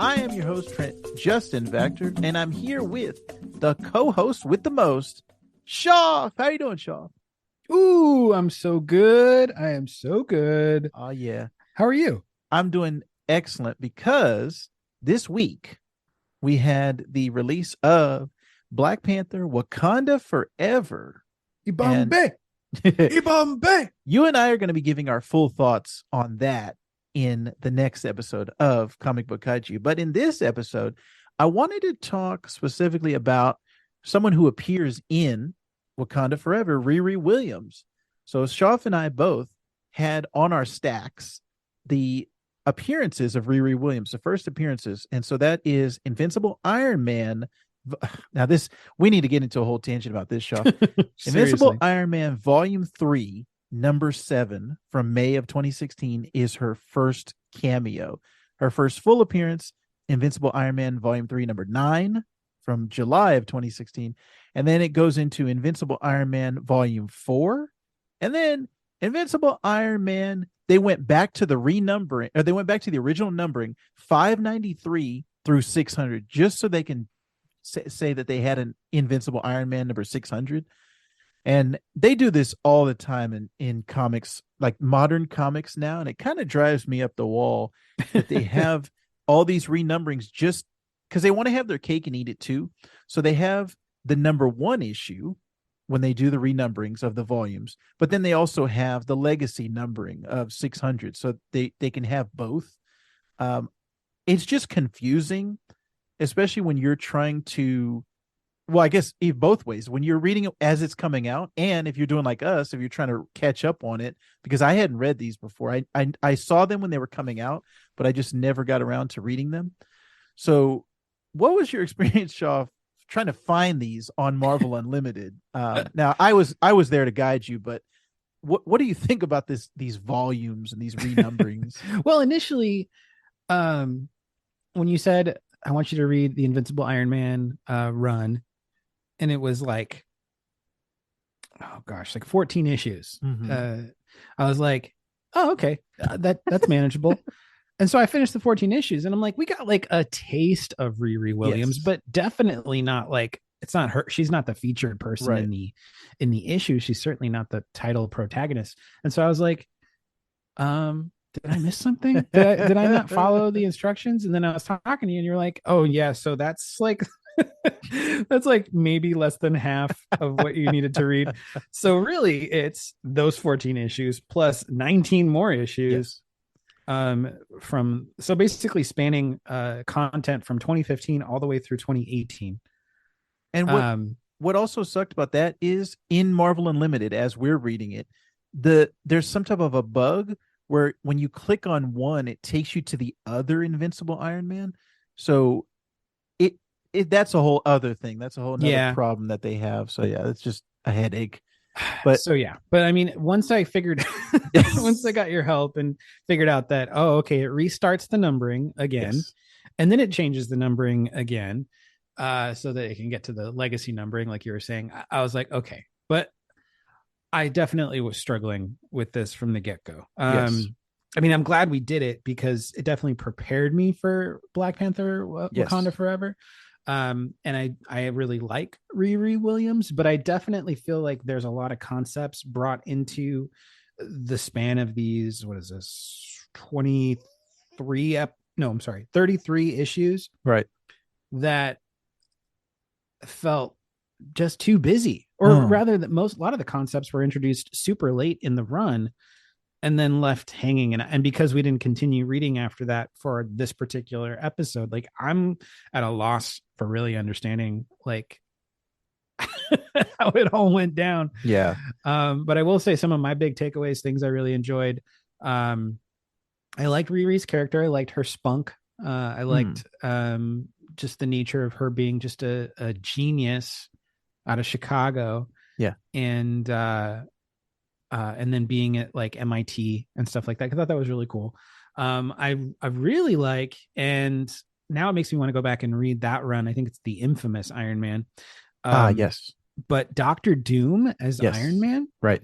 I am your host, Trent Justin Vactor, and I'm here with the co-host with the most, Shoff. How you doing, Shoff? Ooh, I'm so good. I am so good. Oh, yeah. How are you? I'm doing excellent because this week we had the release of Black Panther Wakanda Forever. Ibambe. Ibambe. You and I are going to be giving our full thoughts on that in the next episode of Comic Book Kaiju. But in this episode, I wanted to talk specifically about someone who appears in Wakanda Forever, Riri Williams. So Shoff and I both had on our stacks the appearances of Riri Williams, the first appearances. And so that is Invincible Iron Man. Now this, we need to get into a whole tangent about this, Shoff. Invincible Iron Man Volume 3, number 7 from May of 2016 is her first cameo. Her first full appearance, Invincible Iron Man Volume 3, number 9 from July of 2016. And then it goes into Invincible Iron Man Volume 4. And then Invincible Iron Man, they went back to the renumbering, or they went back to the original numbering, 593 through 600, just so they can say that they had an Invincible Iron Man number 600. And they do this all the time in comics, like modern comics now. And it kind of drives me up the wall that they have all these renumberings just because they want to have their cake and eat it too. So they have the number 1 issue when they do the renumberings of the volumes, but then they also have the legacy numbering of 600. So they can have both. It's just confusing, especially when you're trying to, well, I guess both ways, when you're reading it as it's coming out, and if you're doing like us, if you're trying to catch up on it, because I hadn't read these before. I saw them when they were coming out, but I just never got around to reading them. So what was your experience, Shaw, trying to find these on Marvel Unlimited? Now I was there to guide you, but what do you think about these volumes and these renumberings? Well, initially, when you said, I want you to read the Invincible Iron Man run, and it was like, oh gosh, like 14 issues. Mm-hmm. I was like, oh, okay, that's manageable. And so I finished the 14 issues, and I'm like, we got like a taste of Riri Williams, Yes. but definitely not like, it's not her. She's not the featured person Right. in the issue. She's certainly not the title protagonist. And so I was like, did I miss something? Did I not follow the instructions? And then I was talking to you, and you're like, oh yeah, so that's like that's like maybe less than half of what you needed to read. So really it's those 14 issues plus 19 more issues. Yes. From, so basically spanning content from 2015 all the way through 2018. And what also sucked about that is in Marvel Unlimited, as we're reading it, there's some type of a bug where when you click on one, it takes you to the other Invincible Iron Man. So that's a whole other thing. That's a whole other problem that they have. So yeah, it's just a headache. But so yeah, but I mean, once I got your help and figured out that, oh, okay, it restarts the numbering again, yes, and then it changes the numbering again, so that it can get to the legacy numbering, like you were saying. I was like, okay, but I definitely was struggling with this from the get-go. Yes. I mean, I'm glad we did it because it definitely prepared me for Black Panther Wakanda Forever. And I really like Riri Williams, but I definitely feel like there's a lot of concepts brought into the span of these, what is this, 33 issues, right, that felt just too busy, or rather that a lot of the concepts were introduced super late in the run and then left hanging. And because we didn't continue reading after that for this particular episode, like I'm at a loss for really understanding like how it all went down. Yeah. But I will say some of my big takeaways, things I really enjoyed. I liked Riri's character. I liked her spunk. I liked just the nature of her being just a genius out of Chicago. Yeah. And then being at like MIT and stuff like that. I thought that was really cool. I really like, and now it makes me want to go back and read that run. I think it's the infamous Iron Man. Yes. But Dr. Doom as Iron Man. Right.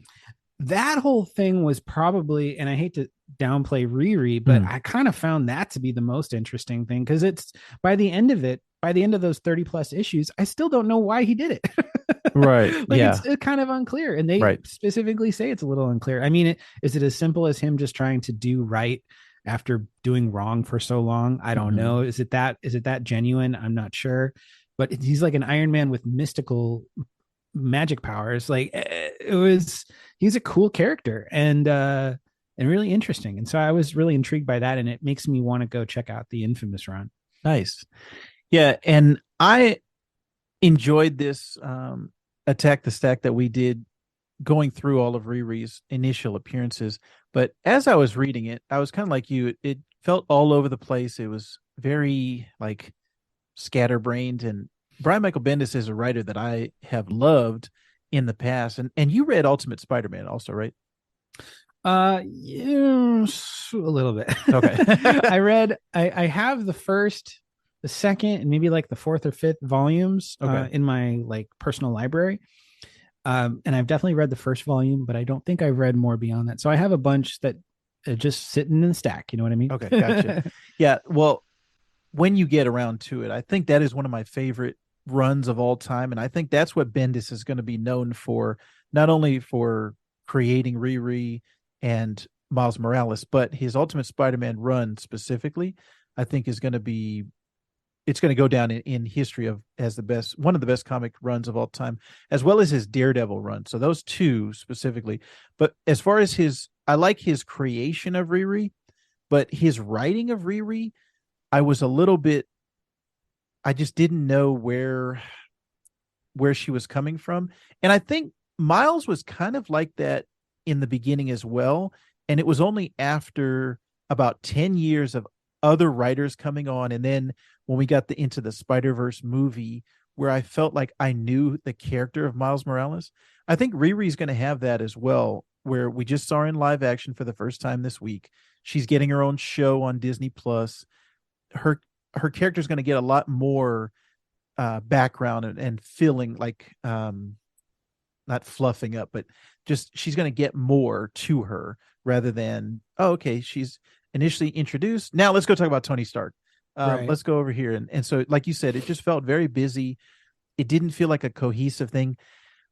That whole thing was probably, and I hate to downplay Riri, but I kind of found that to be the most interesting thing, because it's by the end of those 30 plus issues, I still don't know why he did it. Right. Like Yeah. it's kind of unclear, and they Right. specifically say it's a little unclear. I mean, is it as simple as him just trying to do right after doing wrong for so long? I don't know. Is it that genuine? I'm not sure. But he's like an Iron Man with mystical magic powers. Like he's a cool character, and really interesting. And so I was really intrigued by that, and it makes me want to go check out the Infamous run. Nice. Yeah, and I enjoyed this Attack the Stack that we did, going through all of Riri's initial appearances. But as I was reading it, I was kind of like you. It felt all over the place. It was very like scatterbrained. And Brian Michael Bendis is a writer that I have loved in the past. And you read Ultimate Spider-Man also, right? Yes, a little bit. Okay. I have the second, and maybe like the fourth or fifth volumes in my like personal library. And I've definitely read the first volume, but I don't think I've read more beyond that. So I have a bunch that are just sitting in the stack. You know what I mean? Okay, gotcha. Yeah. Well, when you get around to it, I think that is one of my favorite runs of all time. And I think that's what Bendis is going to be known for, not only for creating Riri and Miles Morales, but his Ultimate Spider-Man run specifically, I think is going to be, it's going to go down in history of as the best, one of the best comic runs of all time, as well as his Daredevil run. So those two specifically. But as far as I like his creation of Riri, but his writing of Riri, I was a little bit, I just didn't know where she was coming from. And I think Miles was kind of like that in the beginning as well. And it was only after about 10 years of other writers coming on, and then when we got into the Spider-Verse movie, where I felt like I knew the character of Miles Morales. I think Riri's going to have that as well, where we just saw her in live action for the first time this week. She's getting her own show on Disney Plus. Her character is going to get a lot more background and feeling like not fluffing up, but just she's going to get more to her rather than, oh, okay, she's initially introduced. Now let's go talk about Tony Stark. Right. Let's go over here. And so, like you said, it just felt very busy. It didn't feel like a cohesive thing.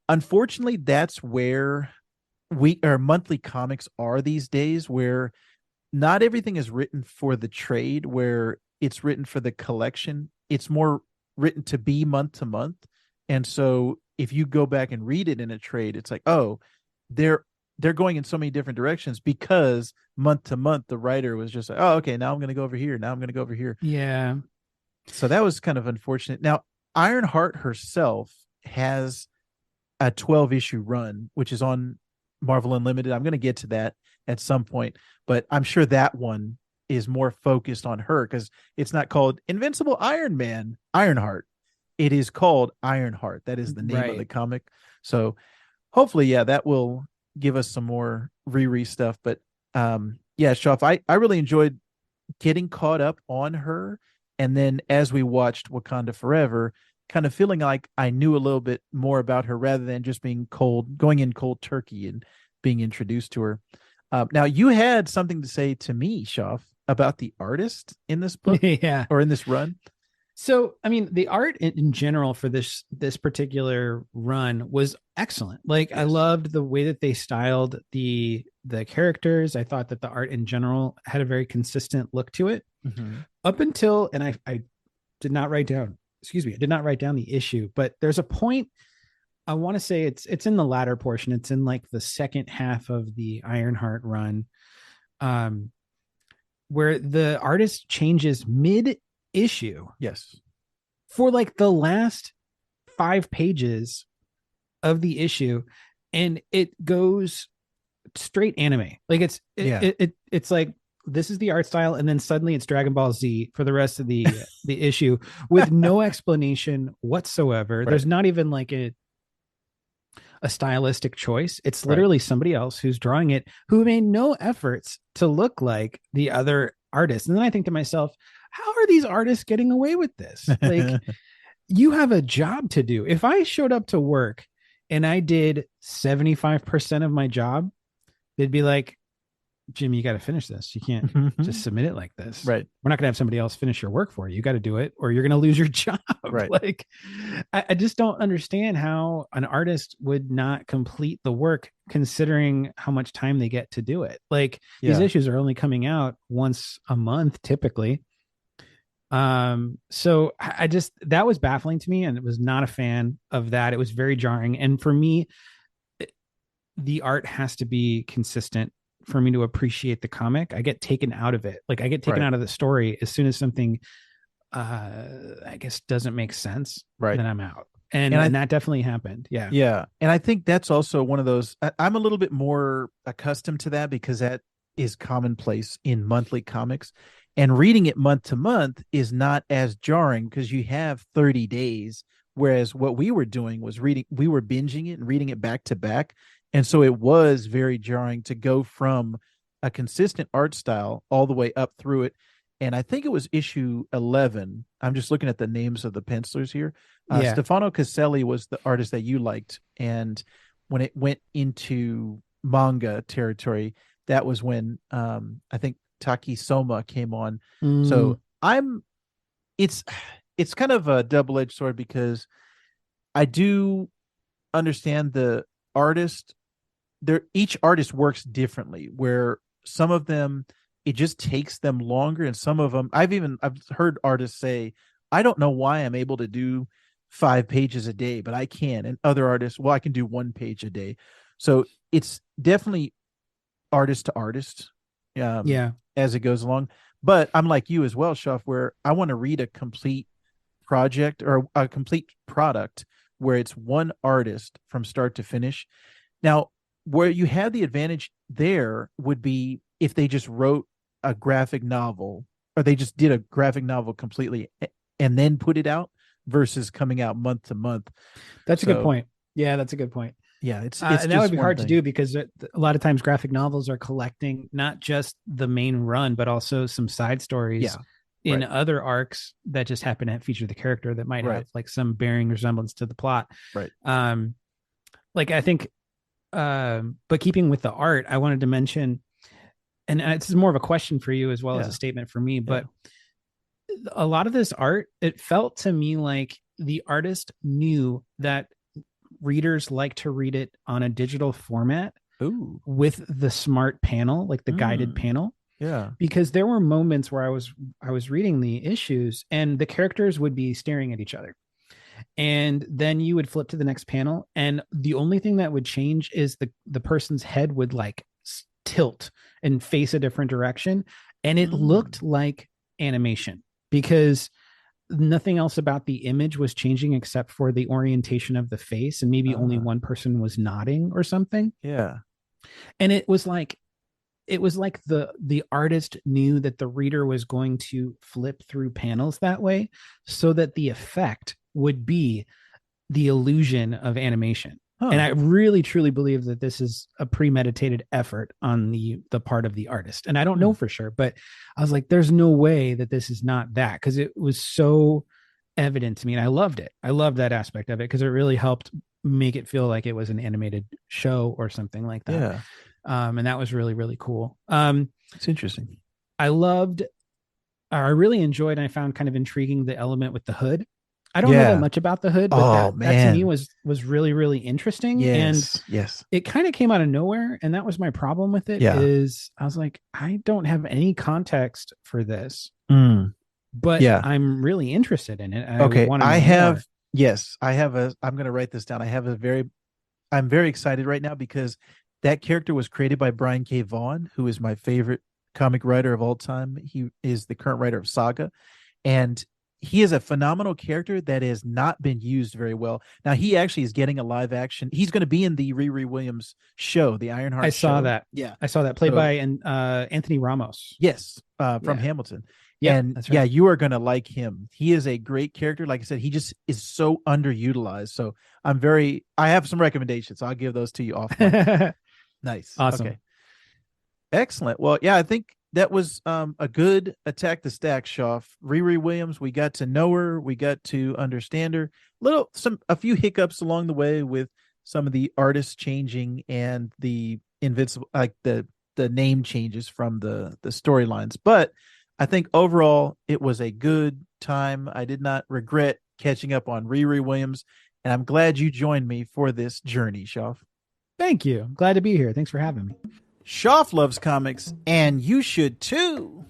Unfortunately, that's where monthly comics are these days, where not everything is written for the trade, where it's written for the collection. It's more written to be month to month. And so if you go back and read it in a trade, it's like, oh, they're going in so many different directions, because month to month, the writer was just like, oh, okay, now I'm going to go over here. Now I'm going to go over here. Yeah. So that was kind of unfortunate. Now, Ironheart herself has a 12-issue run, which is on Marvel Unlimited. I'm going to get to that at some point, but I'm sure that one is more focused on her, because it's not called Invincible Iron Man, Ironheart. It is called Ironheart. That is the name of the comic. So hopefully, yeah, that will give us some more Riri stuff. But yeah, Shoff, I really enjoyed getting caught up on her. And then as we watched Wakanda Forever, kind of feeling like I knew a little bit more about her rather than just going in cold turkey and being introduced to her. Now, you had something to say to me, Shoff, about the artist in this book Yeah. or in this run. So, I mean, the art in general for this particular run was excellent. Like, yes. I loved the way that they styled the characters. I thought that the art in general had a very consistent look to it. Mm-hmm. Up until, and I did not write down, I did not write down the issue, but there's a point, I want to say it's in the latter portion. It's in like the second half of the Ironheart run, where the artist changes mid-issue. Yes. For like the last 5 pages of the issue, and it goes straight anime. Like it's like, this is the art style, and then suddenly it's Dragon Ball Z for the rest of the issue with no explanation whatsoever. Right. There's not even like a stylistic choice. It's literally somebody else who's drawing it, who made no efforts to look like the other artist. And then I think to myself, how are these artists getting away with this? Like, you have a job to do. If I showed up to work and I did 75% of my job, they'd be like, Jim, you got to finish this. You can't just submit it like this. Right. We're not going to have somebody else finish your work for you. You got to do it or you're going to lose your job. Right. Like, I just don't understand how an artist would not complete the work considering how much time they get to do it. Like, these issues are only coming out once a month typically. So I just, that was baffling to me, and it was not a fan of that. It was very jarring. And for me, the art has to be consistent for me to appreciate the comic. I get taken out of it. Like, I get taken out of the story as soon as something I guess doesn't make sense. Right. Then I'm out. And that definitely happened. Yeah. Yeah. And I think that's also one of those, I'm a little bit more accustomed to that because that is commonplace in monthly comics. And reading it month to month is not as jarring because you have 30 days. Whereas what we were doing was we were binging it and reading it back to back. And so it was very jarring to go from a consistent art style all the way up through it. And I think it was issue 11. I'm just looking at the names of the pencilers here. Stefano Caselli was the artist that you liked. And when it went into manga territory, that was when I think Taki Soma came on. So it's kind of a double-edged sword because I do understand the artist. Each artist works differently, where some of them it just takes them longer, and some of them I've heard artists say, I don't know why I'm able to do 5 pages a day, but I can. And other artists, well, I can do 1 page a day. So it's definitely artist to artist as it goes along. But I'm like you as well, Shoff, where I want to read a complete project or a complete product where it's one artist from start to finish. Now, where you have the advantage there would be if they just wrote a graphic novel, or they just did a graphic novel completely and then put it out versus coming out month to month. That's a good point. Yeah, that's a good point. Yeah, it's and that would be hard to do because a lot of times graphic novels are collecting not just the main run, but also some side stories in other arcs that just happen to feature the character that might have like some bearing resemblance to the plot. Right. Like I think, but keeping with the art, I wanted to mention, and this is more of a question for you as well as a statement for me, but a lot of this art, it felt to me like the artist knew that readers like to read it on a digital format with the smart panel, like the guided panel. Yeah. Because there were moments where I was reading the issues and the characters would be staring at each other. And then you would flip to the next panel, and the only thing that would change is the person's head would like tilt and face a different direction. And it looked like animation because nothing else about the image was changing except for the orientation of the face, and maybe only one person was nodding or something. Yeah. And it was like the artist knew that the reader was going to flip through panels that way so that the effect would be the illusion of animation. And I really truly believe that this is a premeditated effort on the part of the artist. And I don't know for sure, but I was like, there's no way that this is not that, because it was so evident to me. And I loved it. I loved that aspect of it because it really helped make it feel like it was an animated show or something like that. Yeah. And that was really, really cool. It's interesting. I really enjoyed, and I found kind of intriguing the element with the hood. I don't know that much about the hood, but that to me was really, really interesting. Yes. It kind of came out of nowhere. And that was my problem with it is I was like, I don't have any context for this, but I'm really interested in it. I'm going to write this down. I'm very excited right now because that character was created by Brian K. Vaughan, who is my favorite comic writer of all time. He is the current writer of Saga, and he is a phenomenal character that has not been used very well. Now, he actually is getting a live action. He's going to be in the Riri Williams show, the Ironheart show. I saw that. Yeah. I saw that played by Anthony Ramos. Yes. From Hamilton. Yeah, and that's right. you are going to like him. He is a great character. Like I said, he just is so underutilized. So I have some recommendations. I'll give those to you off. Nice. Awesome. Okay. Excellent. Well, yeah, I think that was a good attack the stack, Shoff. Riri Williams, we got to know her, we got to understand her. A few hiccups along the way with some of the artists changing and the Invincible, like the the name changes from the storylines. But I think overall it was a good time. I did not regret catching up on Riri Williams, and I'm glad you joined me for this journey, Shoff. Thank you. Glad to be here. Thanks for having me. Shoff loves comics, and you should too.